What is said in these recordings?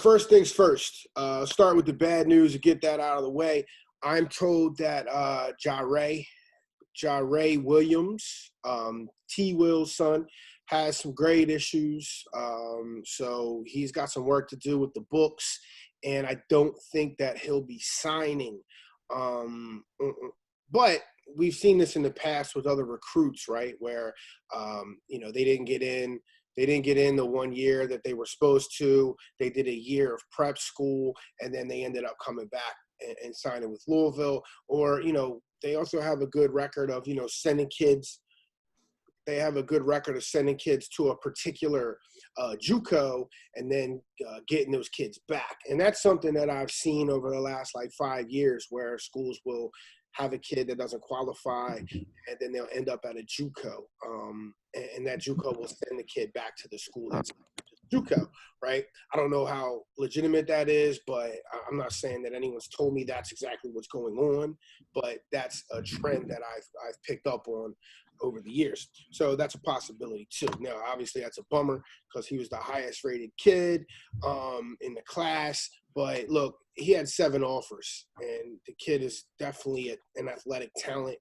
first things first. Start with the bad news to get that out of the way. I'm told that Jahray Williams, T. Will's son, has some grade issues. So he's got some work to do with the books, and I don't think that he'll be signing. But we've seen this in the past with other recruits, right? Where, they didn't get in. They didn't get in the 1 year that they were supposed to. They did a year of prep school, and then they ended up coming back and signing with Louisville. Or, they also have a good record of, sending kids. They have a good record of sending kids to a particular JUCO and then getting those kids back. And that's something that I've seen over the last 5 years, where schools will have a kid that doesn't qualify, and then they'll end up at a JUCO. And that JUCO will send the kid back to the school that's JUCO, right? I don't know how legitimate that is, but I'm not saying that anyone's told me that's exactly what's going on, but that's a trend that I've picked up on over the years. So that's a possibility too. Now, obviously that's a bummer because he was the highest rated kid in the class, but look, he had 7 offers, and the kid is definitely an athletic talent.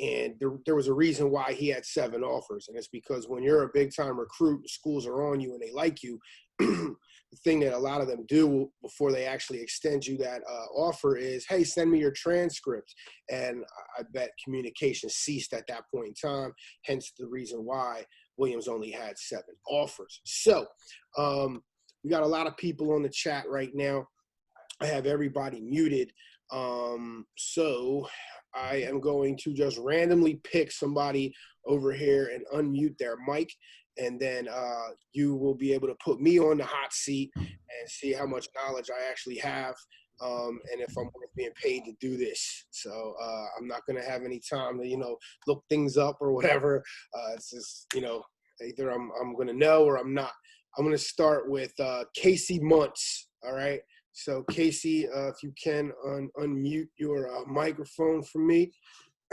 And there was a reason why he had 7 offers. And it's because when you're a big time recruit, schools are on you and they like you. The thing that a lot of them do before they actually extend you that offer is, hey, send me your transcript. And I bet communication ceased at that point in time, hence the reason why Williams only had 7 offers. So we got a lot of people on the chat right now. I have everybody muted. So I am going to just randomly pick somebody over here and unmute their mic. And then you will be able to put me on the hot seat and see how much knowledge I actually have, and if I'm worth being paid to do this. So I'm not going to have any time to, look things up or whatever. It's just, either I'm going to know or I'm not. I'm going to start with Casey Muntz, all right? So, Casey, if you can unmute your microphone for me.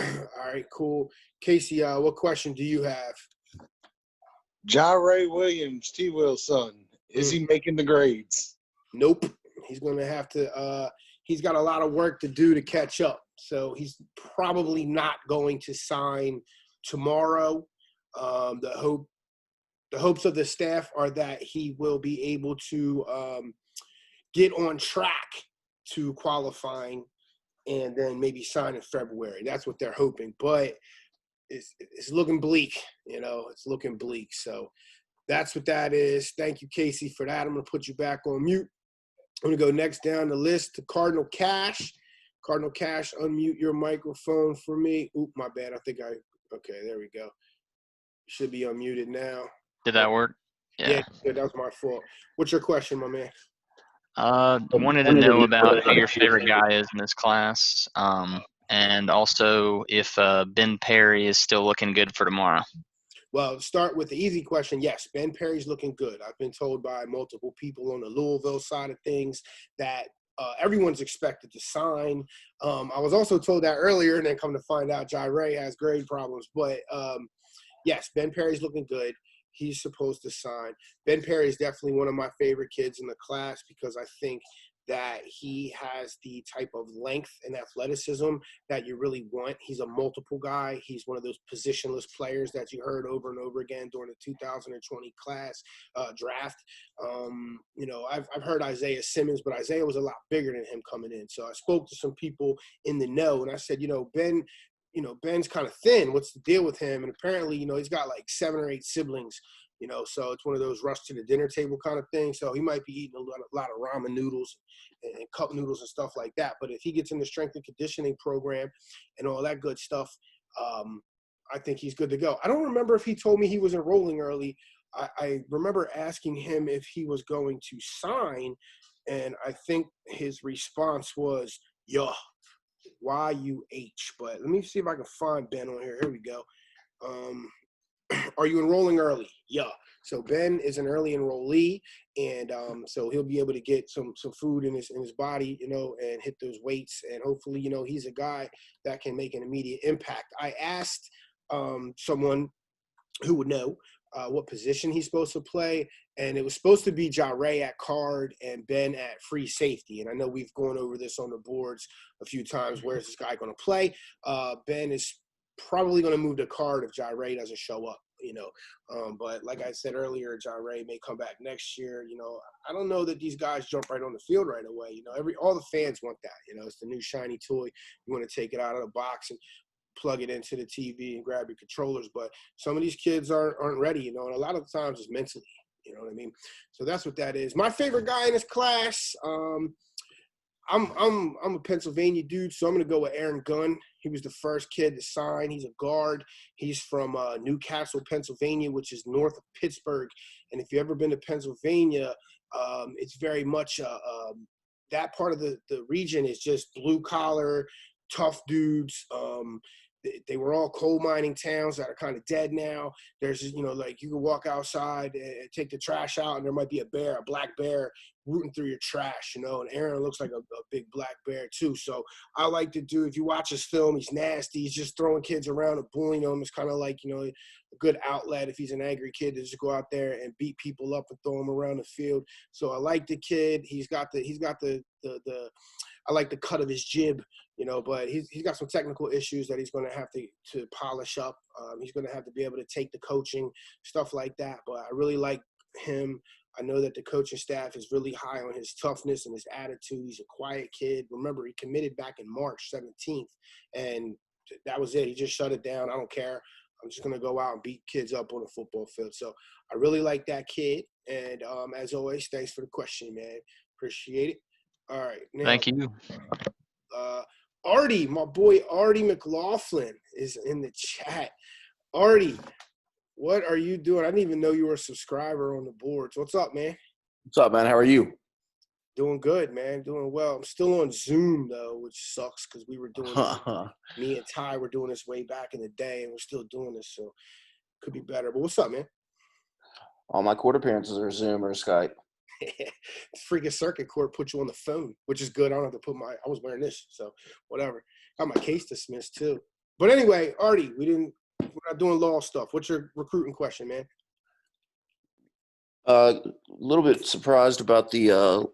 All right, cool. Casey, what question do you have? Jahray Williams, T. Will's son. Is he making the grades? Nope. He's going to have to he's got a lot of work to do to catch up. So he's probably not going to sign tomorrow. The hopes of the staff are that he will be able to get on track to qualifying and then maybe sign in February. That's what they're hoping. But it's looking bleak, it's looking bleak. So that's what that is. Thank you, Casey, for that. I'm going to put you back on mute. I'm going to go next down the list to Cardinal Cash. Cardinal Cash, unmute your microphone for me. Oop, my bad. Okay, there we go. Should be unmuted now. Did that work? Yeah, that was my fault. What's your question, my man? Wanted to know about who your favorite guy is in this class, and also if Ben Perry is still looking good for tomorrow. Well, start with the easy question. Yes, Ben Perry's looking good. I've been told by multiple people on the Louisville side of things that everyone's expected to sign. I was also told that earlier, and then come to find out Jahray has grade problems. But, yes, Ben Perry's looking good. He's supposed to sign. Ben Perry is definitely one of my favorite kids in the class because I think that he has the type of length and athleticism that you really want. He's a multiple guy. He's one of those positionless players that you heard over and over again during the 2020 class draft. I've heard Isaiah Simmons, but Isaiah was a lot bigger than him coming in. So I spoke to some people in the know, and I said, Ben's kind of thin. What's the deal with him? And apparently, he's got 7 or 8 siblings, so it's one of those rush to the dinner table kind of thing. So he might be eating a lot of ramen noodles and cup noodles and stuff like that. But if he gets in the strength and conditioning program and all that good stuff, I think he's good to go. I don't remember if he told me he was enrolling early. I remember asking him if he was going to sign, and I think his response was, yeah. YUH, but let me see if I can find Ben on here. Here we go. Are you enrolling early? Yeah. So Ben is an early enrollee, and so he'll be able to get some food in his body, and hit those weights, and hopefully, he's a guy that can make an immediate impact. I asked someone who would know what position he's supposed to play. And it was supposed to be Jare at guard and Ben at free safety. And I know we've gone over this on the boards a few times. Where is this guy going to play? Ben is probably going to move to guard if Jare doesn't show up, But like I said earlier, Jare may come back next year. I don't know that these guys jump right on the field right away. All the fans want that. It's the new shiny toy. You want to take it out of the box and plug it into the TV and grab your controllers. But some of these kids aren't ready, and a lot of the times it's mentally. You know what I mean? So that's what that is. My favorite guy in this class, I'm a Pennsylvania dude, so I'm gonna go with Aaron Gunn. He was the first kid to sign. He's a guard. He's from Newcastle, Pennsylvania, which is north of Pittsburgh. And if you've ever been to Pennsylvania, it's very much that part of the region is just blue collar, tough dudes. They were all coal mining towns that are kind of dead now. There's, like you can walk outside and take the trash out, and there might be a black bear rooting through your trash, And Aaron looks like a big black bear too. So I like to do, if you watch his film, he's nasty. He's just throwing kids around and bullying them. It's kind of like, a good outlet if he's an angry kid to just go out there and beat people up and throw them around the field. So I like the kid. He's got the I like the cut of his jib. But he's got some technical issues that he's going to have to polish up. He's going to have to be able to take the coaching, stuff like that. But I really like him. I know that the coaching staff is really high on his toughness and his attitude. He's a quiet kid. Remember, he committed back in March 17th, and that was it. He just shut it down. I don't care. I'm just going to go out and beat kids up on the football field. So I really like that kid. And as always, thanks for the question, man. Appreciate it. All right. Now, Thank you. Artie, my boy Artie McLaughlin is in the chat. Artie, what are you doing? I didn't even know you were a subscriber on the boards. What's up, man? What's up, man? How are you? Doing good, man. Doing well. I'm still on Zoom, though, which sucks because we were doing this. Me and Ty were doing this way back in the day, and we're still doing this, so could be better. But what's up, man? All my court appearances are Zoom or Skype. Freaking circuit court put you on the phone, which is good. I don't have to put I was wearing this, so whatever. Got my case dismissed too. But anyway, Artie, we're not doing law stuff. What's your recruiting question, man? A little bit surprised about the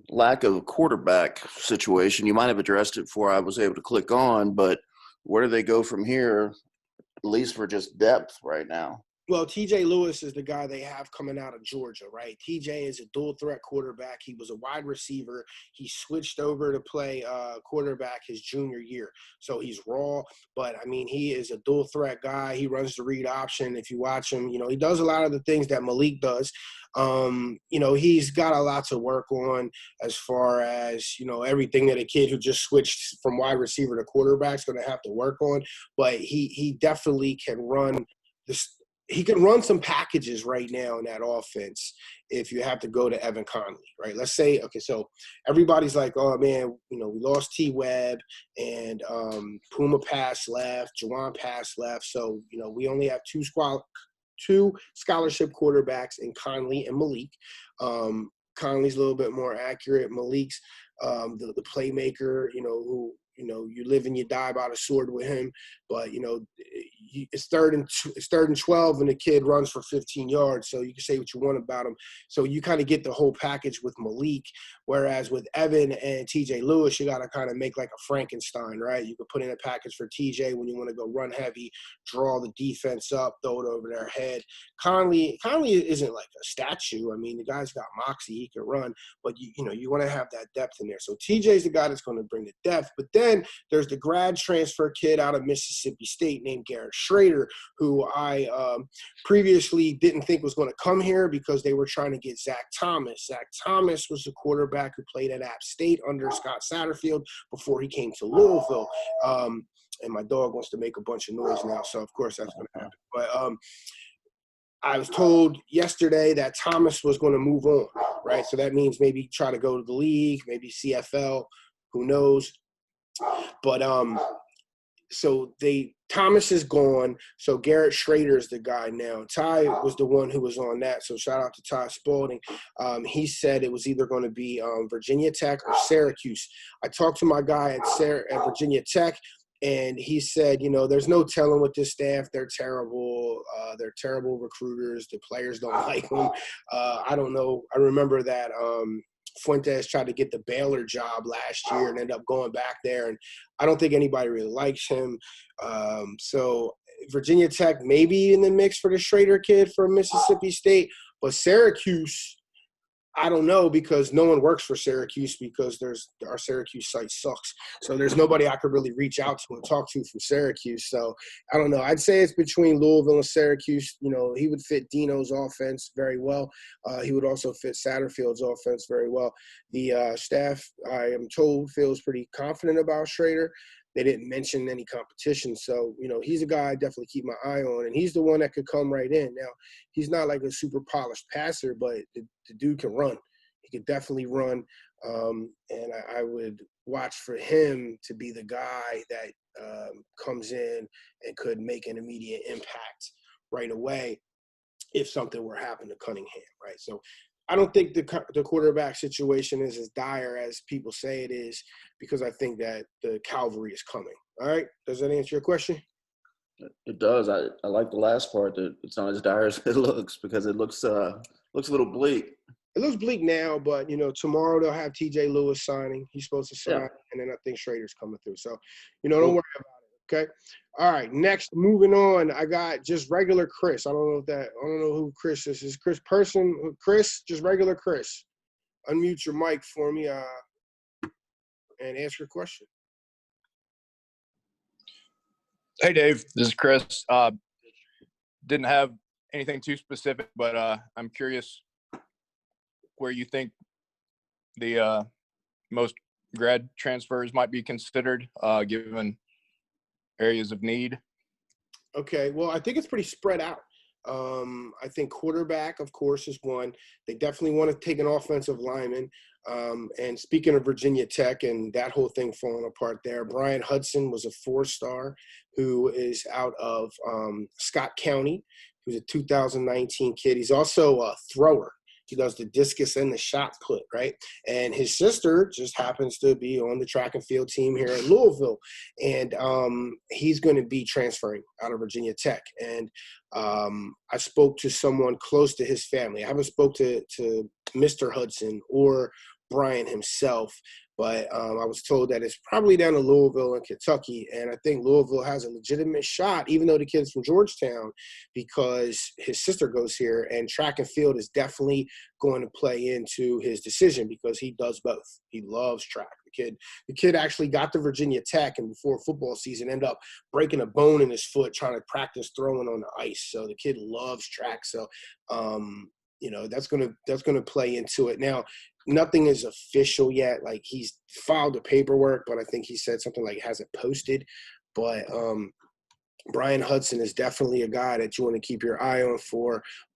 lack of a quarterback situation. You might have addressed it before I was able to click on, but where do they go from here, at least for just depth right now? Well, TJ Lewis is the guy they have coming out of Georgia, right? TJ is a dual threat quarterback. He was a wide receiver. He switched over to play quarterback his junior year. So he's raw, but I mean, he is a dual threat guy. He runs the read option. If you watch him, he does a lot of the things that Malik does. He's got a lot to work on as far as, everything that a kid who just switched from wide receiver to quarterback is going to have to work on. But he definitely can run this. He can run some packages right now in that offense if you have to go to Evan Conley, right? Let's say, okay, so everybody's like, oh, man, we lost T-Webb and Puma pass left, Juwan pass left. So, we only have two scholarship quarterbacks in Conley and Malik. Conley's a little bit more accurate. Malik's the playmaker, who – you live and you die by the sword with him, but it's third and 12, and the kid runs for 15 yards. So you can say what you want about him. So you kind of get the whole package with Malik. Whereas with Evan and TJ Lewis, you got to kind of make like a Frankenstein, right? You could put in a package for TJ when you want to go run heavy, draw the defense up, throw it over their head. Conley isn't like a statue. I mean, the guy's got moxie, he can run, but you want to have that depth in there. So TJ's the guy that's going to bring the depth. But then there's the grad transfer kid out of Mississippi State named Garrett Schrader, who I previously didn't think was going to come here because they were trying to get Zach Thomas. Zach Thomas was the quarterback who played at App State under Scott Satterfield before he came to Louisville. And my dog wants to make a bunch of noise now, so of course that's going to happen. But I was told yesterday that Thomas was going to move on, right? So that means maybe try to go to the league, maybe CFL, who knows. But so Thomas is gone, so Garrett Schrader is the guy now. Ty was the one who was on that, so shout out to Ty Spalding. He said it was either going to be Virginia Tech or Syracuse. I talked to my guy at Virginia Tech. And he said, you know, there's no telling with this staff. They're terrible. They're terrible recruiters. The players don't like them. I don't know. I remember that Fuentes tried to get the Baylor job last year and ended up going back there. And I don't think anybody really likes him. So Virginia Tech may be in the mix for the Schrader kid from Mississippi State. But Syracuse, I don't know, because no one works for Syracuse because our Syracuse site sucks. So there's nobody I could really reach out to and talk to from Syracuse. So I don't know. I'd say it's between Louisville and Syracuse. You know, he would fit Dino's offense very well. He would also fit Satterfield's offense very well. The staff, I am told, feels pretty confident about Schrader. They didn't mention any competition. So, you know, he's a guy I definitely keep my eye on. And he's the one that could come right in. Now, he's not like a super polished passer, but the dude can run. He could definitely run. And I would watch for him to be the guy that comes in and could make an immediate impact right away if something were to happen to Cunningham, right? So I don't think the quarterback situation is as dire as people say it is, because I think that the cavalry is coming. All right? Does that answer your question? It does. I like the last part, that it's not as dire as it looks, because it looks a little bleak. It looks bleak now, but, you know, tomorrow they'll have TJ Lewis signing. He's supposed to sign, and then I think Schrader's coming through. So, you know, don't worry about it, okay? All right, next, moving on, I got just regular Chris. I don't know who Chris is. Is Chris person? Chris, just regular Chris. Unmute your mic for me and answer your question. Hey, Dave, this is Chris. Didn't have anything too specific, but I'm curious where you think the most grad transfers might be considered, given areas of need. Okay, well, I think it's pretty spread out. I think quarterback, of course, is one. They definitely want to take an offensive lineman. And speaking of Virginia Tech and that whole thing falling apart there, Brian Hudson was a 4-star who is out of Scott County. He was a 2019 kid. He's also a thrower. He does the discus and the shot put, right? And his sister just happens to be on the track and field team here at Louisville. And he's going to be transferring out of Virginia Tech. And I spoke to someone close to his family. I haven't spoke to Mr. Hudson or Brian himself, but I was told that it's probably down to Louisville and Kentucky. And I think Louisville has a legitimate shot, even though the kid's from Georgetown, because his sister goes here, and track and field is definitely going to play into his decision because he does both. He loves track. The kid actually got to Virginia Tech, and before football season ended up breaking a bone in his foot trying to practice throwing on the ice. So the kid loves track. So, you know, that's gonna play into it. Now, nothing is official yet. Like, he's filed the paperwork, but I think he said something like hasn't posted. But Brian Hudson is definitely a guy that you want to keep your eye on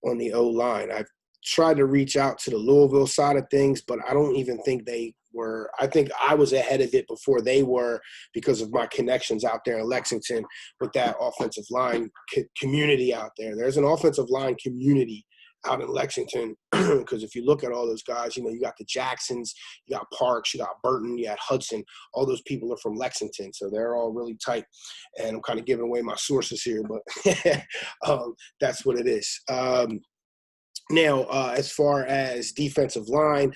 on the O-line. I've tried to reach out to the Louisville side of things, but I don't even think they were. I think I was ahead of it before they were because of my connections out there in Lexington with that offensive line community out there. There's an offensive line community out in Lexington, because if you look at all those guys, you know, you got the Jacksons, you got Parks, you got Burton, you got Hudson. All those people are from Lexington, so they're all really tight. And I'm kind of giving away my sources here, but that's what it is. Now, as far as defensive line,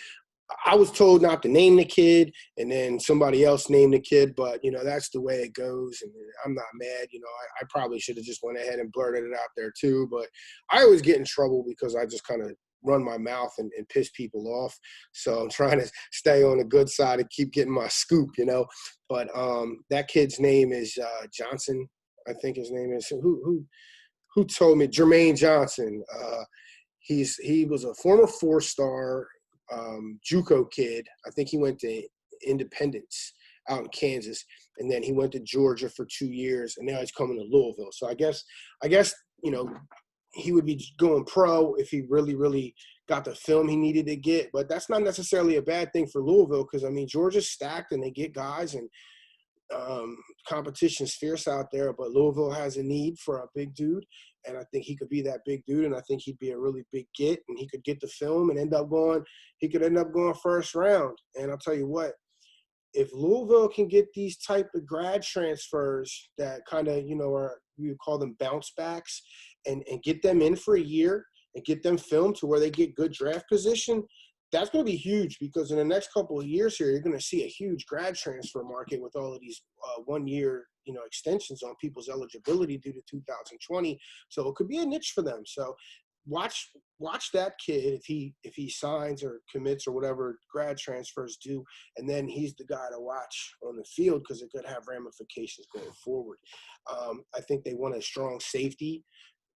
I was told not to name the kid, and then somebody else named the kid, but, you know, that's the way it goes, and I'm not mad. You know, I probably should have just went ahead and blurted it out there too, but I always get in trouble because I just kind of run my mouth and piss people off. So I'm trying to stay on the good side and keep getting my scoop, you know. But that kid's name is Johnson, I think his name is. Who told me? Jermaine Johnson. He was a former 4-star JUCO kid. I think he went to Independence out in Kansas, and then he went to Georgia for 2 years, and now he's coming to Louisville. So I guess you know, he would be going pro if he really got the film he needed to get. But that's not necessarily a bad thing for Louisville, because I mean, Georgia's stacked and they get guys, and competition's fierce out there. But Louisville has a need for a big dude, and I think he could be that big dude, and I think he'd be a really big get, and he could get the film and end up going first round. And I'll tell you what, if Louisville can get these type of grad transfers that kind of, are, you call them bounce backs, and get them in for a year and get them filmed to where they get good draft position, that's going to be huge, because in the next couple of years here, you're going to see a huge grad transfer market with all of these 1 year, extensions on people's eligibility due to 2020. So it could be a niche for them. So watch that kid if he signs or commits or whatever grad transfers do, and then he's the guy to watch on the field, because it could have ramifications going forward. I think they want a strong safety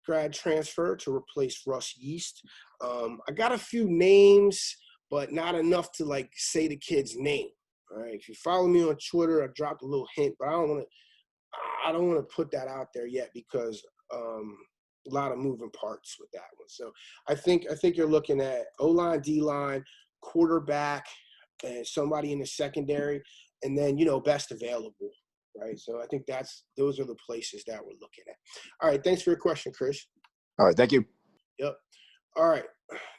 grad transfer to replace Russ Yeast. I got a few names, but not enough to like say the kid's name. All right. If you follow me on Twitter, I dropped a little hint, but I don't want to put that out there yet, because a lot of moving parts with that one. So I think you're looking at O-line, D-line, quarterback, and somebody in the secondary, and then, best available. Right. So I think those are the places that we're looking at. All right. Thanks for your question, Chris. All right, thank you. Yep. All right.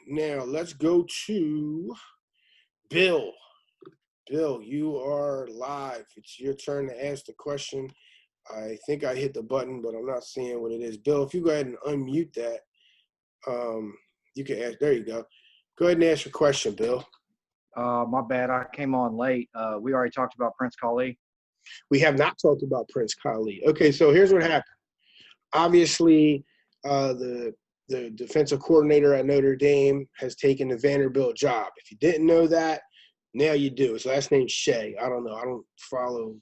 Now let's go to Bill. Bill, you are live. It's your turn to ask the question. I think I hit the button, but I'm not seeing what it is. Bill, if you go ahead and unmute that, you can ask. There you go. Go ahead and ask your question, Bill. My bad. I came on late. We already talked about Prince Kali. We have not talked about Prince Kali. Okay, so here's what happened. Obviously, the defensive coordinator at Notre Dame has taken the Vanderbilt job. If you didn't know that, now you do. His last name's Shea. I don't know. I don't follow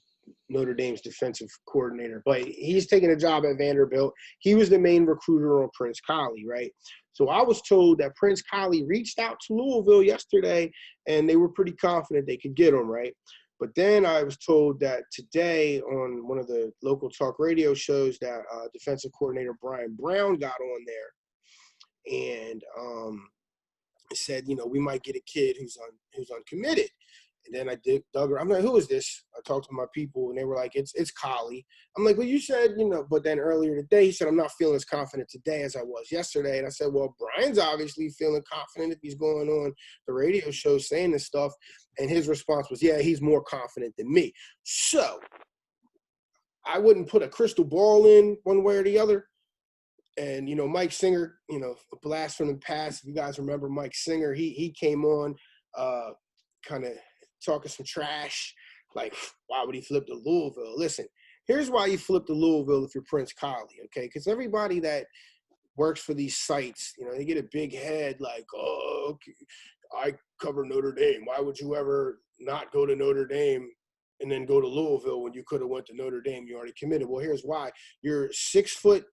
Notre Dame's defensive coordinator, but he's taking a job at Vanderbilt. He was the main recruiter on Prince Kali, right? So I was told that Prince Kali reached out to Louisville yesterday, and they were pretty confident they could get him, right? But then I was told that today on one of the local talk radio shows that defensive coordinator Brian Brown got on there and said, we might get a kid who's uncommitted. And then I dug around. I'm like, who is this? I talked to my people, and they were like, it's Kali. I'm like, well, you said, but then earlier today, he said, I'm not feeling as confident today as I was yesterday. And I said, well, Brian's obviously feeling confident if he's going on the radio show saying this stuff. And his response was, yeah, he's more confident than me. So I wouldn't put a crystal ball in one way or the other. And, Mike Singer, a blast from the past. If you guys remember Mike Singer, he came on kind of talking some trash, like, why would he flip to Louisville? Listen, here's why you flip to Louisville if you're Prince Kali, okay? Because everybody that works for these sites, they get a big head like, oh, okay, I cover Notre Dame. Why would you ever not go to Notre Dame and then go to Louisville when you could have went to Notre Dame? You already committed. Well, here's why. You're 6'1"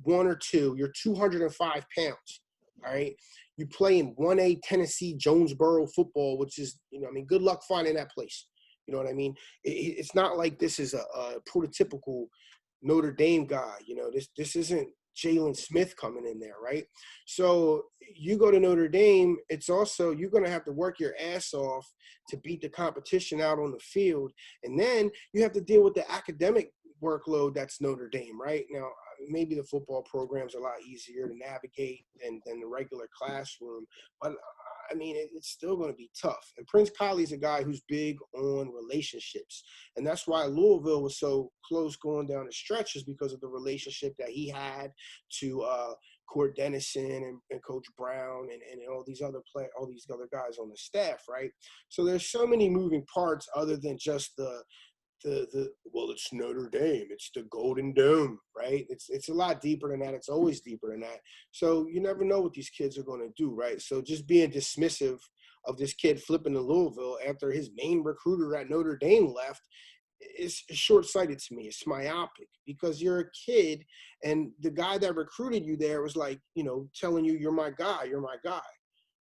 or 2. You're 205 pounds. All right. You play in 1A Tennessee Jonesboro football, which is, good luck finding that place. You know what I mean? It's not like this is a prototypical Notre Dame guy. This isn't Jalen Smith coming in there, right? So you go to Notre Dame, it's also, you're going to have to work your ass off to beat the competition out on the field. And then you have to deal with the academic workload that's Notre Dame, right? Now, maybe the football program's a lot easier to navigate than the regular classroom, but it's still going to be tough. And Prince Kali's a guy who's big on relationships, and that's why Louisville was so close going down the stretch, is because of the relationship that he had to Court Dennison and Coach Brown and all these other guys on the staff, right? So there's so many moving parts other than just the well, it's Notre Dame, it's the Golden Dome, right? It's a lot deeper than that. It's always deeper than that. So you never know what these kids are going to do, right? So just being dismissive of this kid flipping to Louisville after his main recruiter at Notre Dame left is short-sighted to me. It's myopic, because you're a kid and the guy that recruited you there was like, telling you, you're my guy.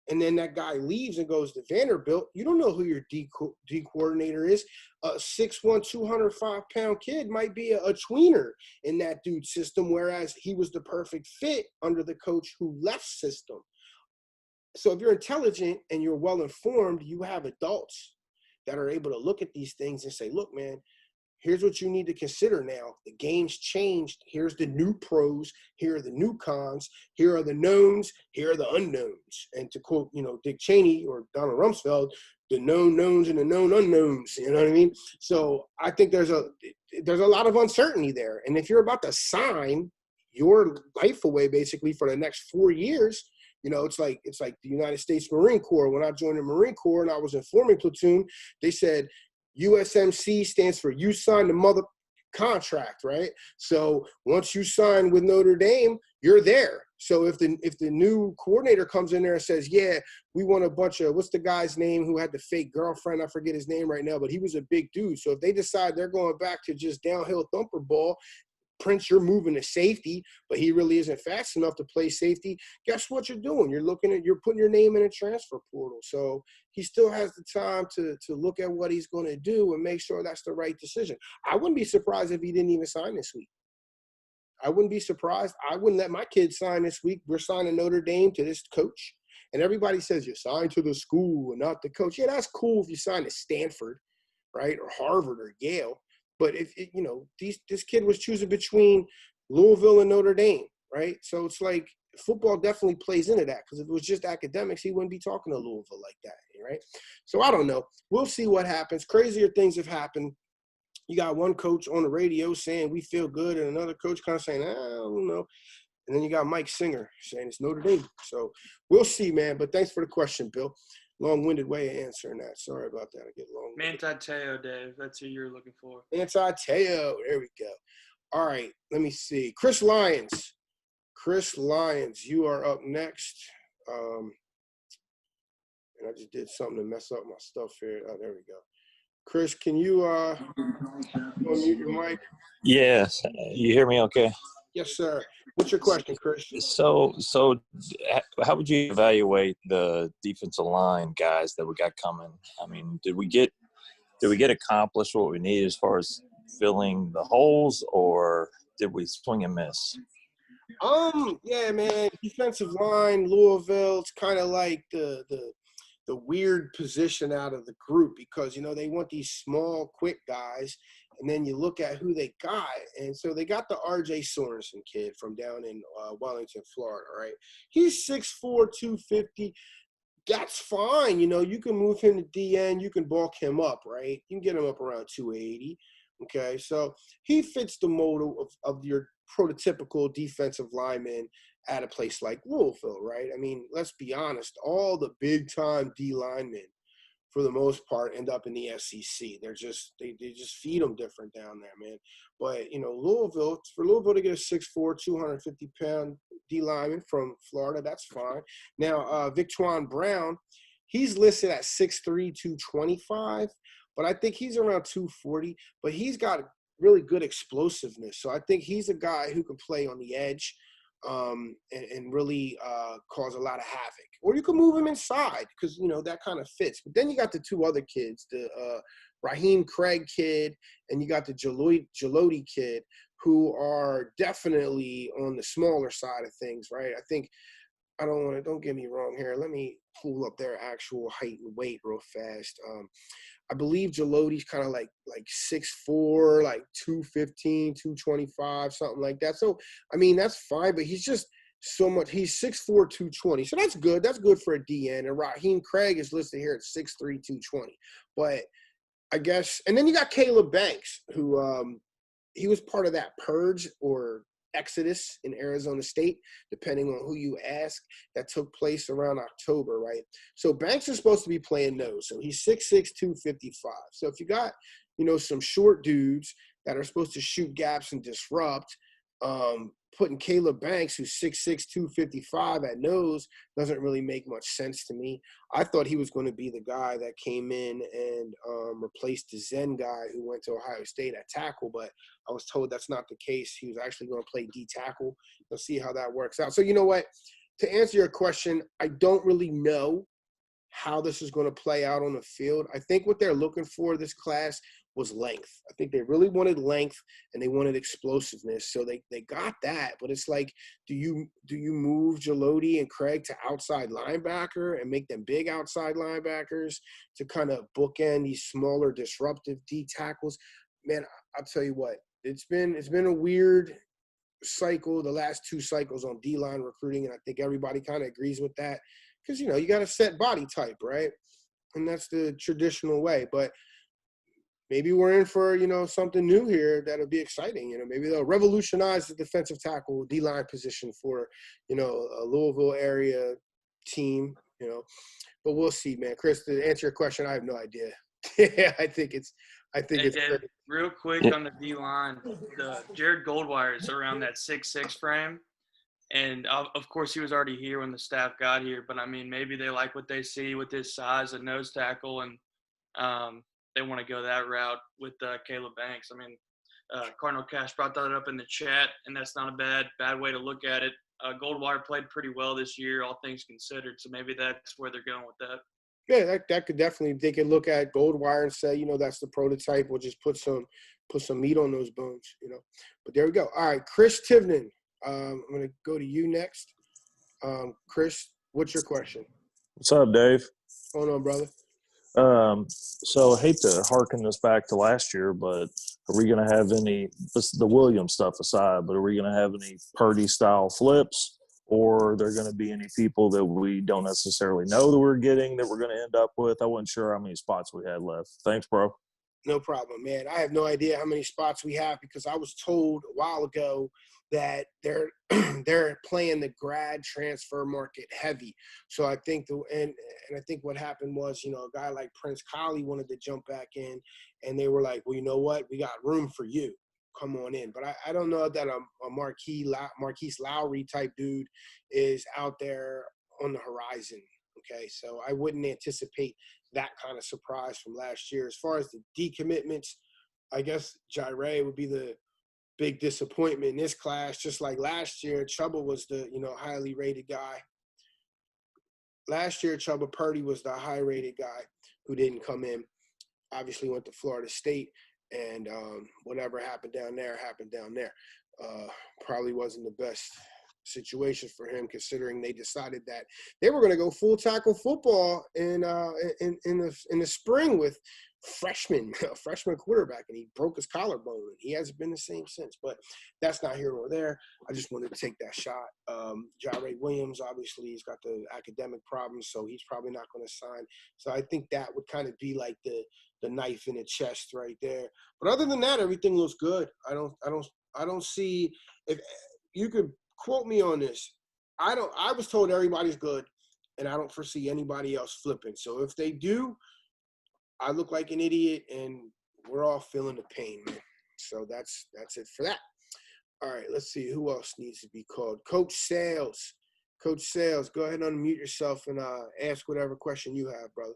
And then that guy leaves and goes to Vanderbilt. You don't know who your D coordinator is. A 6'1", 205-pound kid might be a tweener in that dude's system, whereas he was the perfect fit under the coach who left system. So if you're intelligent and you're well-informed, you have adults that are able to look at these things and say, look, man, here's what you need to consider now. The game's changed. Here's the new pros. Here are the new cons. Here are the knowns. Here are the unknowns. And to quote, Dick Cheney or Donald Rumsfeld, the known knowns and the known unknowns. You know what I mean? So I think there's a lot of uncertainty there. And if you're about to sign your life away basically for the next 4 years, it's like the United States Marine Corps. When I joined the Marine Corps and I was in forming platoon, they said USMC stands for you signed the mother contract, right? So once you sign with Notre Dame, you're there. So if the new coordinator comes in there and says, yeah, we want a bunch of, what's the guy's name who had the fake girlfriend? I forget his name right now, but he was a big dude. So if they decide they're going back to just downhill thumper ball, Prince, you're moving to safety, but he really isn't fast enough to play safety. Guess what you're doing? You're putting your name in a transfer portal. So he still has the time to look at what he's going to do and make sure that's the right decision. I wouldn't be surprised if he didn't even sign this week. I wouldn't be surprised. I wouldn't let my kids sign this week. We're signing Notre Dame to this coach. And everybody says you sign to the school and not the coach. Yeah, that's cool if you sign to Stanford, right, or Harvard or Yale. But this kid was choosing between Louisville and Notre Dame, right? So it's like football definitely plays into that, because if it was just academics, he wouldn't be talking to Louisville like that, right? So I don't know. We'll see what happens. Crazier things have happened. You got one coach on the radio saying we feel good, and another coach kind of saying, I don't know. And then you got Mike Singer saying it's Notre Dame. So we'll see, man. But thanks for the question, Bill. Long-winded way of answering that. Sorry about that. I get long-winded. Manti Te'o, Dave. That's who you're looking for. Manti Te'o. There we go. All right. Let me see. Chris Lyons. Chris Lyons, you are up next. And I just did something to mess up my stuff here. Oh, there we go. Chris, can you unmute your mic? Yes. You hear me okay? Yes, sir. What's your question, Chris? So how would you evaluate the defensive line guys that we got coming? I mean, did we get accomplished what we needed as far as filling the holes, or did we swing and miss? Yeah, man. Defensive line, Louisville, it's kind of like the weird position out of the group, because they want these small, quick guys. And then you look at who they got. And so they got the R.J. Sorensen kid from down in Wellington, Florida, right? He's 6'4", 250. That's fine. You can move him to DN. You can bulk him up, right? You can get him up around 280. Okay, so he fits the mold of your prototypical defensive lineman at a place like Louisville, right? I mean, let's be honest. All the big-time D linemen, for the most part, end up in the SEC. They just feed them different down there, man. But, for Louisville to get a 6'4", 250-pound D lineman from Florida, that's fine. Now, Victwan Brown, he's listed at 6'3", 225, but I think he's around 240. But he's got really good explosiveness. So I think he's a guy who can play on the edge and really cause a lot of havoc. Or you can move him inside, because, that kind of fits. But then you got the two other kids, the Raheem Craig kid, and you got the Jaloti kid, who are definitely on the smaller side of things, right? I think, don't get me wrong here. Let me pull up their actual height and weight real fast. I believe Jaloti's kind of like 6'4", like 215, 225, something like that. So, I mean, that's fine, but he's just so much. He's 6'4", 220. So that's good. That's good for a DN. And Raheem Craig is listed here at 6'3", 220. But I guess – and then you got Caleb Banks, who he was part of that purge or exodus in Arizona State, depending on who you ask, that took place around October, right? So Banks is supposed to be playing nose. So he's 6'6", 255. So if you got, some short dudes that are supposed to shoot gaps and disrupt, putting Caleb Banks, who's 6'6", 255 at nose, doesn't really make much sense to me. I thought he was going to be the guy that came in and replaced the Zen guy who went to Ohio State at tackle, but I was told that's not the case. He was actually going to play D tackle. We'll see how that works out. So you know what? To answer your question, I don't really know how this is going to play out on the field. I think what they're looking for this class was length. I think they really wanted length and they wanted explosiveness. So they got that, but it's like, do you move Jaloti and Craig to outside linebacker and make them big outside linebackers to kind of bookend these smaller disruptive D tackles? Man, I'll tell you what, it's been a weird cycle, the last 2 cycles on D-line recruiting, and I think everybody kind of agrees with that because, you know, you got a set body type, right? And that's the traditional way. But maybe we're in for, you know, something new here that'll be exciting. You know, maybe they'll revolutionize the defensive tackle D-line position for, you know, a Louisville area team, you know. But we'll see, man. Chris, to answer your question, I have no idea. I think it's Hey, it's Dave, pretty. real quick on the D line, the Jared Goldwire is around that 6'6" frame, and of course he was already here when the staff got here. But I mean, maybe they like what they see with his size and nose tackle, and they want to go that route with Caleb Banks. I mean, Cardinal Cash brought that up in the chat, and that's not a bad way to look at it. Goldwire played pretty well this year, all things considered, so maybe that's where they're going with that. Yeah, that could definitely, they could look at Goldwire and say, you know, that's the prototype. We'll just put some meat on those bones, you know. But there we go. All right, Chris Tivnan, I'm going to go to you next. Chris, what's your question? What's up, Dave? What's going on, brother? So I hate to harken this back to last year, but are we going to have any, the Williams stuff aside, but are we going to have any Purdy-style flips? Or are there going to be any people that we don't necessarily know that we're getting that we're going to end up with? I wasn't sure how many spots we had left. Thanks, bro. No problem, man. I have no idea how many spots we have because I was told a while ago that they're they're playing the grad transfer market heavy. So I think and I think what happened was, you know, a guy like Prince Collie wanted to jump back in, and they were like, well, you know what, we got room for you. Come on in. But I don't know that a Marquise Lowry type dude is out there on the horizon. Okay, so I wouldn't anticipate that kind of surprise from last year. As far as the decommitments, I guess Jaire would be the big disappointment in this class. Just like last year, Chuba was the, you know, highly rated guy. Last year, Chuba Purdy was the high rated guy who didn't come in. Obviously went to Florida State. And whatever happened down there happened down there. Probably wasn't the best situation for him, considering they decided that they were going to go full tackle football in the spring with a freshman quarterback, and he broke his collarbone. And he hasn't been the same since. But that's not here or there. I just wanted to take that shot. Jaire Williams, obviously, he's got the academic problems, so he's probably not going to sign. So I think that would kind of be like the knife in the chest right there. But other than that, everything looks good. I don't see, if you could quote me on this. I was told everybody's good, and I don't foresee anybody else flipping. So if they do, I look like an idiot, and we're all feeling the pain, man. So that's it for that. All right, let's see who else needs to be called. Coach Sales. Coach Sales, go ahead and unmute yourself and ask whatever question you have, brother.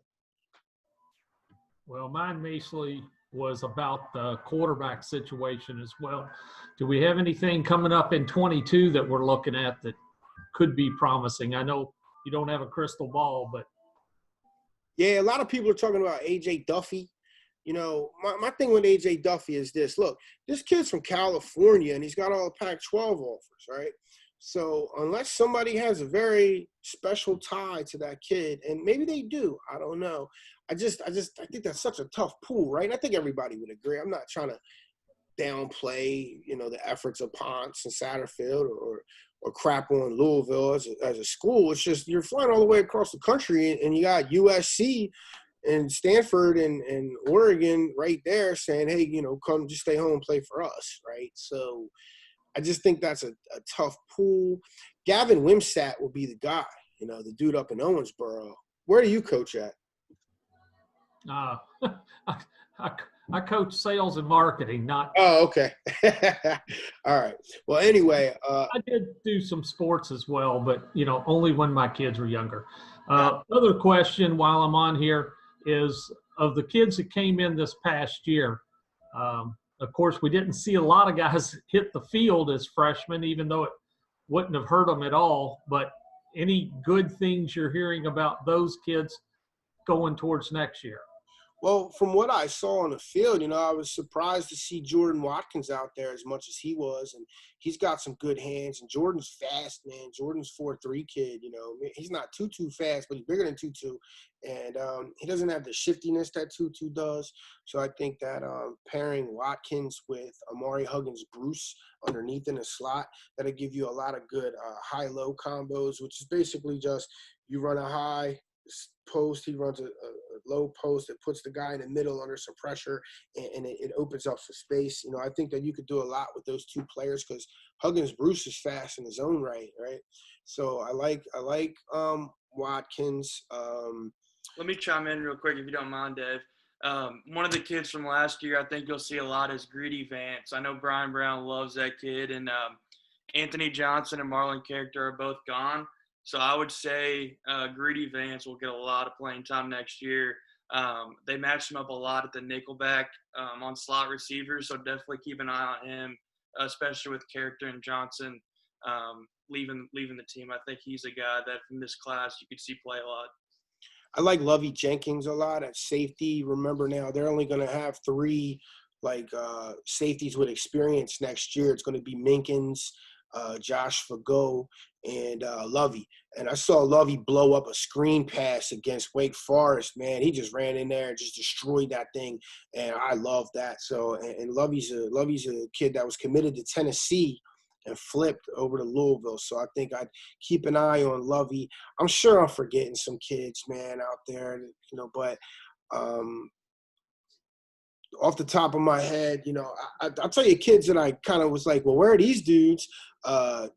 Well, mine basically was about the quarterback situation as well. Do we have anything coming up in 22 that we're looking at that could be promising? I know you don't have a crystal ball, but. Yeah, a lot of people are talking about A.J. Duffy. You know, my thing with A.J. Duffy is this. Look, this kid's from California, and he's got all the Pac-12 offers, right? So unless somebody has a very special tie to that kid, and maybe they do, I don't know. I think that's such a tough pool, right? And I think everybody would agree. I'm not trying to downplay, you know, the efforts of Ponce and Satterfield or crap on Louisville as a school. It's just you're flying all the way across the country, and you got USC and Stanford and Oregon right there saying, hey, you know, come just stay home and play for us, right? So I just think that's a tough pool. Gavin Wimsatt will be the guy, you know, the dude up in Owensboro. Where do you coach at? I coach sales and marketing, not. Oh, okay. All right. Well, anyway. I did do some sports as well, but, you know, only when my kids were younger. Other question while I'm on here is, of the kids that came in this past year, of course, we didn't see a lot of guys hit the field as freshmen, even though it wouldn't have hurt them at all. But any good things you're hearing about those kids going towards next year? Well, from what I saw on the field, I was surprised to see Jordan Watkins out there as much as he was, and he's got some good hands. And Jordan's fast, man. Jordan's 4'3" kid. He's not too fast, but he's bigger than Tutu, and he doesn't have the shiftiness that Tutu does. So I think that pairing Watkins with Amari Huggins Bruce underneath in the slot, that'll give you a lot of good high-low combos, which is basically just you run a high post, he runs a low post that puts the guy in the middle under some pressure, and it opens up for space. I think that you could do a lot with those two players because Huggins Bruce is fast in his own right? So I like Watkins. Let me chime in real quick if you don't mind, Dave. One of the kids from last year I think you'll see a lot is Greedy Vance. I know Brian Brown loves that kid, and Anthony Johnson and Marlon Character are both gone. So I would say Greedy Vance will get a lot of playing time next year. They matched him up a lot at the nickelback on slot receivers, so definitely keep an eye on him, especially with Character and Johnson leaving the team. I think he's a guy that from this class you could see play a lot. I like Lovey Jenkins a lot at safety. Remember now, they're only going to have 3 safeties with experience next year. It's going to be Minkins, Josh Fago, and Lovey. And I saw Lovey blow up a screen pass against Wake Forest, man. He just ran in there and just destroyed that thing, and I love that. So, and Lovey's a kid that was committed to Tennessee and flipped over to Louisville. So I think I'd keep an eye on Lovey. I'm sure I'm forgetting some kids, man, out there, but off the top of my head, I'll tell you kids that I kind of was like, well, where are these dudes?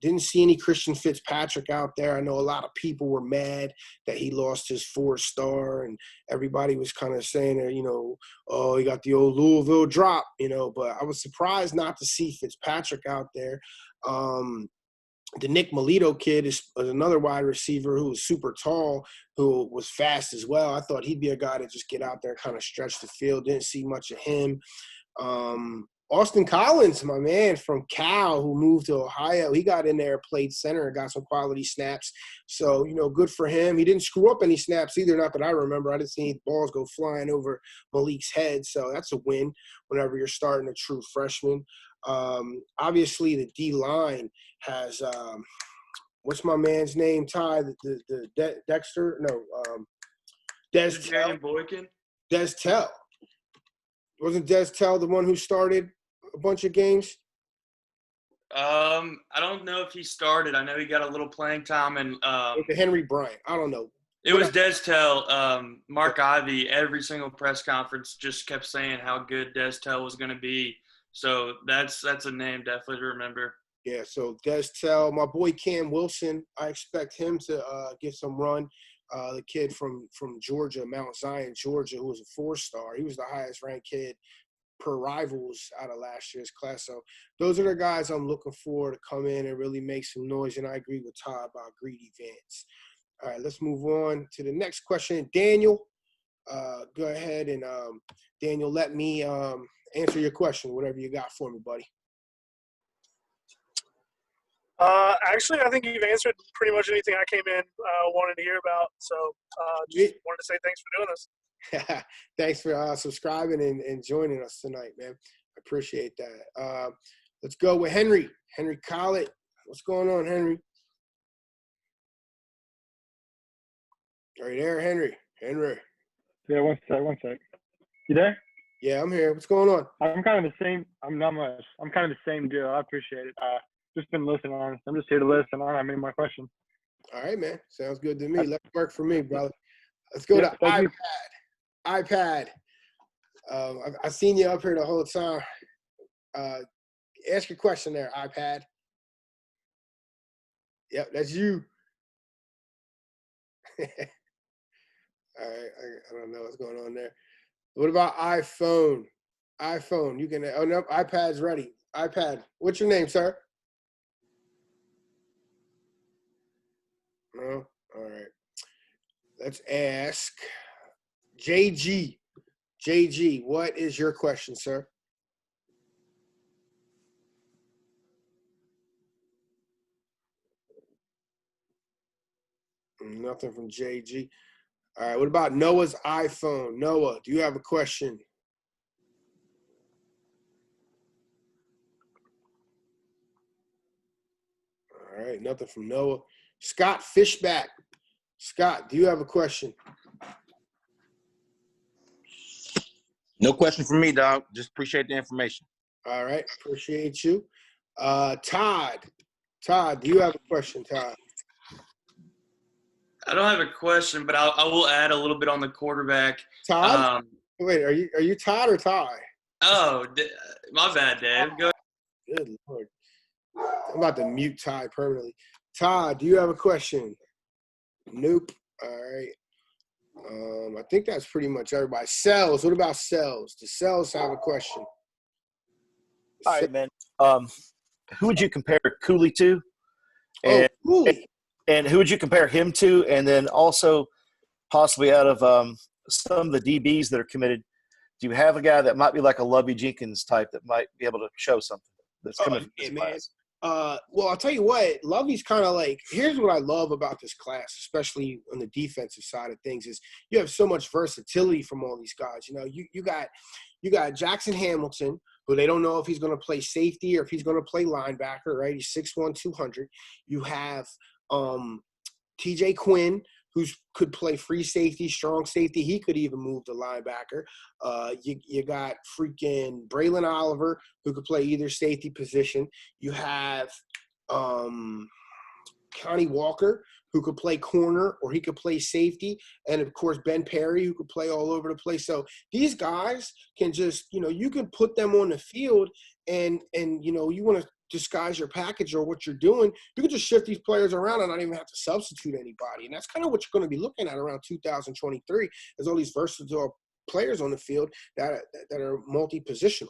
Didn't see any Christian Fitzpatrick out there. I know a lot of people were mad that he lost his 4-star, and everybody was kind of saying that, oh, he got the old Louisville drop, but I was surprised not to see Fitzpatrick out there. The Nick Melito kid is another wide receiver who was super tall, who was fast as well. I thought he'd be a guy to just get out there, kind of stretch the field. Didn't see much of him. Austin Collins, my man from Cal, who moved to Ohio, he got in there, played center, and got some quality snaps. So, good for him. He didn't screw up any snaps either, not that I remember. I didn't see any balls go flying over Malik's head. So that's a win whenever you're starting a true freshman. Obviously, the D-line has what's my man's name, Ty? Dexter? No, Des Tell. Boykin? Des Tell. Wasn't Des Tell the one who started a bunch of games? I don't know if he started. I know he got a little playing time, and Henry Bryant. I don't know. It was Des Tell. Mark Ivy, every single press conference, just kept saying how good Des Tell was going to be. So that's a name definitely to remember. Yeah, so Des Tell, my boy Cam Wilson, I expect him to get some run. The kid from Georgia, Mount Zion, Georgia, who was a 4-star. He was the highest ranked kid per Rivals out of last year's class. So those are the guys I'm looking for to come in and really make some noise. And I agree with Todd about Greedy Vance. All right, let's move on to the next question. Daniel, go ahead and Daniel, let me answer your question, whatever you got for me, buddy. Actually, I think you've answered pretty much anything I came in wanted to hear about. So just wanted to say thanks for doing this. Thanks for subscribing and joining us tonight, man. I appreciate that. Let's go with Henry. Henry Collett. What's going on, Henry? Are you there, Henry? Henry. Yeah, one sec. You there? Yeah, I'm here. What's going on? I'm kind of the same. I'm not much. I'm kind of the same deal. I appreciate it. Just been listening on. I'm just here to listen. I don't have any more questions. All right, man. Sounds good to me. Let's work for me, brother. Let's go to iPad. iPad. I've seen you up here the whole time. Ask your question there, iPad. Yep, that's you. All right, I don't know what's going on there. What about iPhone? iPhone, you can. Oh no, iPad's ready. iPad. What's your name, sir? No. All right. Let's ask JG. JG, what is your question, sir? Nothing from JG. All right. What about Noah's iPhone? Noah, do you have a question? All right. Nothing from Noah. Scott Fishback. Scott, do you have a question? No question from me, dog. Just appreciate the information. All right. Appreciate you. Todd. Todd, do you have a question, Todd? I don't have a question, but I will add a little bit on the quarterback. Todd? Wait, are you Todd or Ty? Oh, my bad, Dave. Go. Good Lord. I'm about to mute Ty permanently. Todd, do you have a question? Nope. All right. I think that's pretty much everybody. Cells. What about Cells? Does Cells have a question? All right, man. Who would you compare Cooley to? And, Cooley. And who would you compare him to? And then also possibly out of some of the DBs that are committed, do you have a guy that might be like a Lovey Jenkins type that might be able to show something that's coming from this class? Well, I'll tell you what, Lovey's kind of like, here's what I love about this class, especially on the defensive side of things, is you have so much versatility from all these guys. You know, you got Jackson Hamilton, who they don't know if he's going to play safety or if he's going to play linebacker, right? He's 6'1", 200. You have TJ Quinn, who could play free safety, strong safety. He could even move to linebacker. You got freaking Braylon Oliver, who could play either safety position. You have Connie Walker, who could play corner or he could play safety. And, of course, Ben Perry, who could play all over the place. So these guys can just, you can put them on the field and you want to disguise your package or what you're doing, you can just shift these players around and not even have to substitute anybody. And that's kind of what you're going to be looking at around 2023 is all these versatile players on the field that are multi-positional,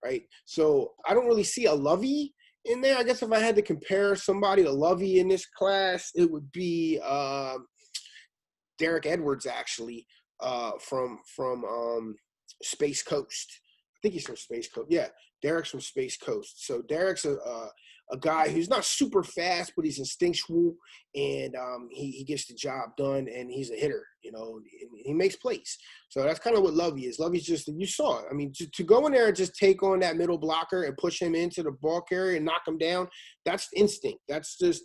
right? So I don't really see a Lovey in there. I guess if I had to compare somebody to Lovey in this class, it would be Derek Edwards, actually, from Space Coast. I think he's from Space Coast. Yeah, Derek's from Space Coast. So Derek's a guy who's not super fast, but he's instinctual, and he gets the job done, and he's a hitter, and he makes plays. So that's kind of what Lovey is. Lovey's just, you saw it. I mean, to go in there and just take on that middle blocker and push him into the ball carrier and knock him down, that's instinct. That's just,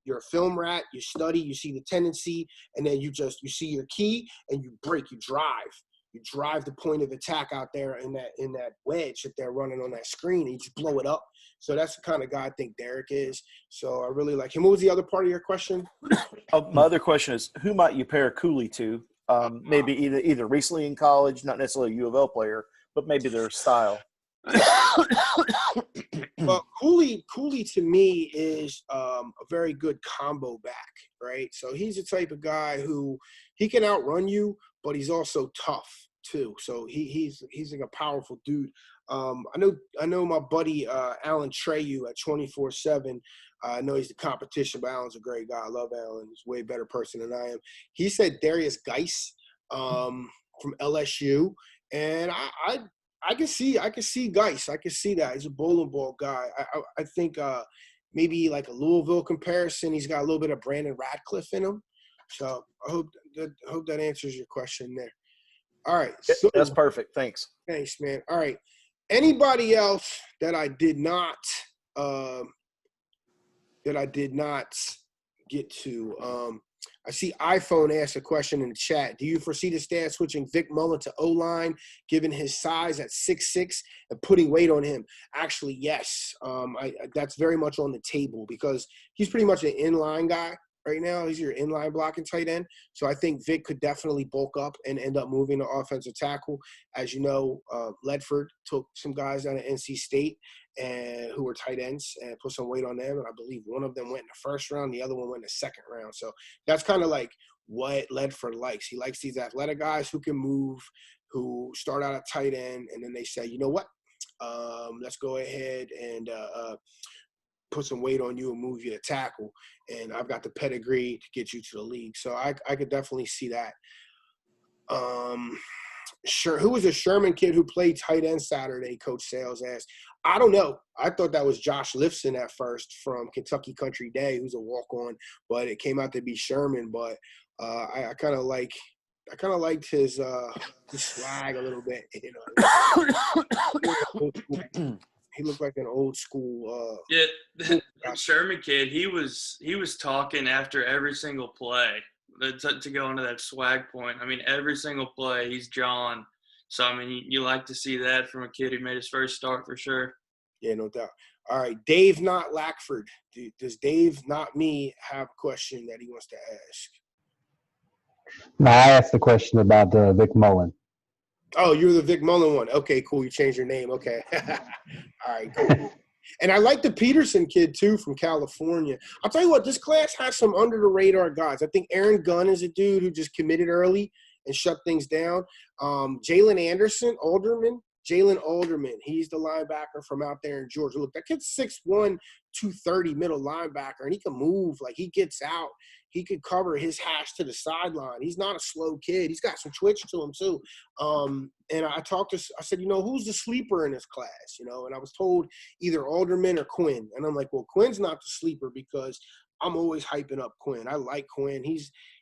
you're a film rat, you study, you see the tendency, and then you see your key, and you break, you drive. You drive the point of attack out there in that wedge that they're running on that screen, and you just blow it up. So that's the kind of guy I think Derek is. So I really like him. What was the other part of your question? My other question is, who might you pair Cooley to? Maybe either recently in college, not necessarily a U of L player, but maybe their style. Well, Cooley to me is a very good combo back, right? So he's the type of guy who he can outrun you, but he's also tough too. So he's like a powerful dude. I know my buddy Alan Treyu at 24/7. I know he's the competition, but Alan's a great guy. I love Alan. He's a way better person than I am. He said Darius Geis from LSU, and I can see Geis. I can see that. He's a bowling ball guy. I think maybe like a Louisville comparison. He's got a little bit of Brandon Radcliffe in him. So I hope that answers your question there. All right. So, that's perfect. Thanks. Thanks, man. All right. Anybody else that I did not get to? I see iPhone asked a question in the chat. Do you foresee the Stats switching Vic Mullen to O-line, given his size at 6'6", and putting weight on him? Actually, yes. That's very much on the table because he's pretty much an inline guy right now. He's your inline blocking tight end. So I think Vic could definitely bulk up and end up moving to offensive tackle. As you know, Ledford took some guys down at NC State and who were tight ends and put some weight on them. And I believe one of them went in the first round. The other one went in the second round. So that's kind of like what Ledford likes. He likes these athletic guys who can move, who start out at tight end, and then they say, you know what, let's go ahead and put some weight on you and move you to tackle. And I've got the pedigree to get you to the league. So I could definitely see that. Sure. Who was a Sherman kid who played tight end Saturday? Coach Sales asked. I don't know. I thought that was Josh Lifson at first from Kentucky Country Day, who's a walk-on, but it came out to be Sherman. But I kind of like I kind of liked his swag a little bit. You know, he looked like an old school. Yeah, the Sherman kid. He was talking after every single play. To go into that swag point, I mean, every single play he's John. So I mean, you like to see that from a kid who made his first start for sure. Yeah, no doubt. All right, Dave, not Lackford. Does Dave, not me, have a question that he wants to ask? No, I asked the question about Vic Mullen. Oh, you're the Vic Mullen one. Okay, cool. You changed your name. Okay. All right, cool. And I like the Peterson kid, too, from California. I'll tell you what, this class has some under-the-radar guys. I think Aaron Gunn is a dude who just committed early and shut things down. Jalen Alderman, he's the linebacker from out there in Georgia. Look, that kid's 6'1", 230 middle linebacker, and he can move. Like, he gets out. He could cover his hash to the sideline. He's not a slow kid. He's got some twitch to him, too. And I said, you know, who's the sleeper in this class? You know, and I was told either Alderman or Quinn. And I'm like, well, Quinn's not the sleeper because I'm always hyping up Quinn. I like Quinn.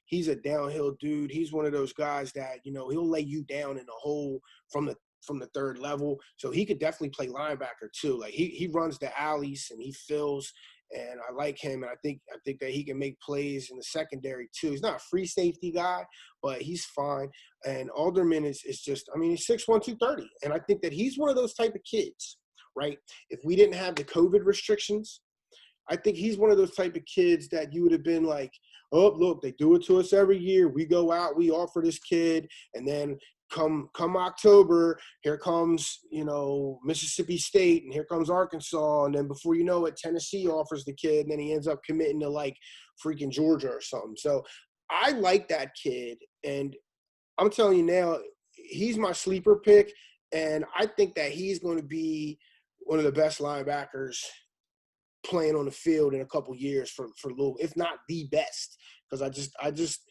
He's a downhill dude. He's one of those guys that, you know, he'll lay you down in the hole from the third level. So he could definitely play linebacker too. Like he runs the alleys and he fills, and I like him. And I think that he can make plays in the secondary too. He's not a free safety guy, but he's fine. And Alderman is just, I mean, he's 6'1", 230. And I think that he's one of those type of kids, right? If we didn't have the COVID restrictions, I think he's one of those type of kids that you would have been like, oh, look, they do it to us every year. We go out, we offer this kid, and then come October, here comes, you know, Mississippi State, and here comes Arkansas, and then before you know it, Tennessee offers the kid, and then he ends up committing to like freaking Georgia or something. So I like that kid, and I'm telling you now, he's my sleeper pick, and I think that he's going to be one of the best linebackers playing on the field in a couple years for Louisville, if not the best, because I just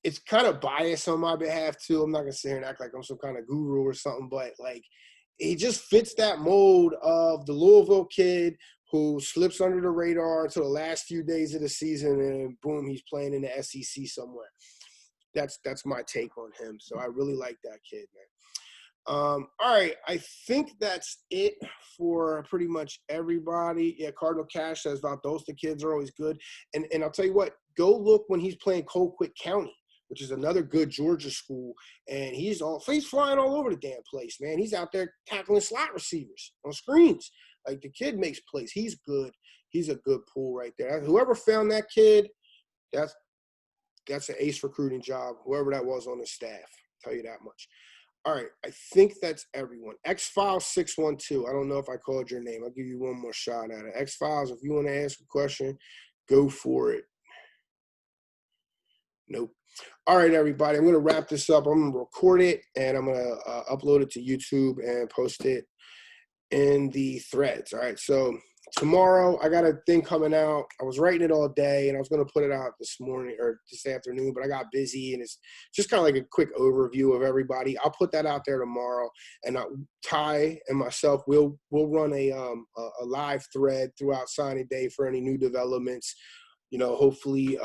it's kind of biased on my behalf too. I'm not gonna sit here and act like I'm some kind of guru or something, but like he just fits that mold of the Louisville kid who slips under the radar until the last few days of the season, and boom, he's playing in the SEC somewhere. That's my take on him. So I really like that kid, man. All right, I think that's it for pretty much everybody. Yeah, Cardinal Cash says Valdosta kids are always good. And I'll tell you what, go look when he's playing Colquitt County, which is another good Georgia school, and he's flying all over the damn place, man. He's out there tackling slot receivers on screens. Like, the kid makes plays. He's good. He's a good pool right there. Whoever found that kid, that's an ace recruiting job, whoever that was on the staff. I'll tell you that much. All right, I think that's everyone. X-Files 612. I don't know if I called your name. I'll give you one more shot at it. X-Files, if you want to ask a question, go for it. Nope. All right, everybody, I'm going to wrap this up. I'm going to record it, and I'm going to upload it to YouTube and post it in the threads. All right, so tomorrow I got a thing coming out. I was writing it all day, and I was going to put it out this morning or this afternoon, but I got busy, and it's just kind of like a quick overview of everybody. I'll put that out there tomorrow, and Ty and myself we'll run a live thread throughout signing day for any new developments. You know, hopefully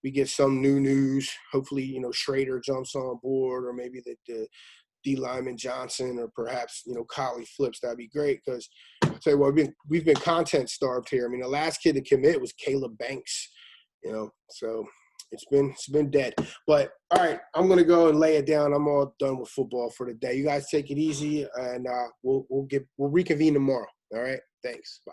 we get some new news. Hopefully, you know, Schrader jumps on board, or maybe the D. Lyman Johnson, or perhaps, you know, Collie flips. That'd be great, because I'll tell you what, we've been content starved here. I mean, the last kid to commit was Caleb Banks, you know, so it's been dead. But all right, I'm gonna go and lay it down. I'm all done with football for the day. You guys take it easy, and we'll reconvene tomorrow. All right, thanks. Bye.